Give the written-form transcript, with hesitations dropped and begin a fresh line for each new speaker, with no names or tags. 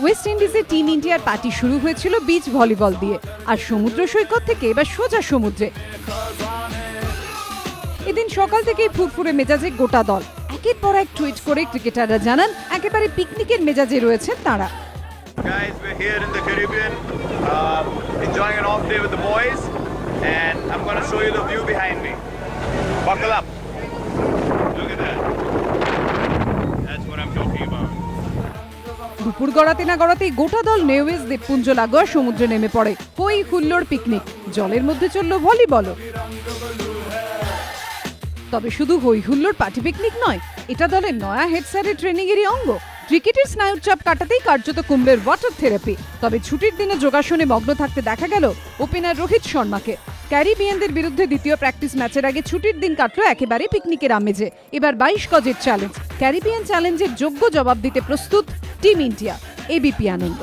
West ইন্ডিজের team ইন্ডিয়ার party শুরু হয়েছিল বিচ ভলিবল দিয়ে, আর সমুদ্র সৈকত থেকে এবার সোজা সমুদ্রে। এদিন সকাল থেকেই ফুরফুরে মেজাজে গোটা দল। একের পর এক টুইট করে ক্রিকেটাররা জানান একেবারে পিকনিকের মেজাজে রয়েছেন তাঁরা।
Guys, we're here in the Caribbean, enjoying an off day with the boys, and I'm going to show you the view behind me. Buckle up. Look at that. That's what I'm talking about.
দুপুর গড়াতে না গড়াতেই গোটা দল নেওয়েজ দ্বীপপুঞ্জ লাগোয়া সমুদ্রে নেমে পড়ে। হই হুল্লোড় পিকনিক, জলের মধ্যে চলল ভলিবলও। তবে শুধু হই হুল্লোড় পার্টি পিকনিক নয়, এটা দলের নয়া হেড স্যারের ট্রেনিং এরই অঙ্গ। ক্রিকেটের স্নায়ুর চাপ কাটাতেই কার্যত কুমড়ের ওয়াটার থেরাপি। তবে ছুটির দিনে যোগাসনে মগ্ন থাকতে দেখা গেল ওপেনার রোহিত শর্মাকে। ক্যারিবিয়ানদের বিরুদ্ধে দ্বিতীয় প্র্যাকটিস ম্যাচের আগে ছুটির দিন কাটলো একেবারে পিকনিকের আমেজে। এবার 22 গজের চ্যালেঞ্জ, ক্যারিবিয়ান চ্যালেঞ্জের যোগ্য জবাব দিতে প্রস্তুত টিম ইন্ডিয়া। এবিপি আনন্দ।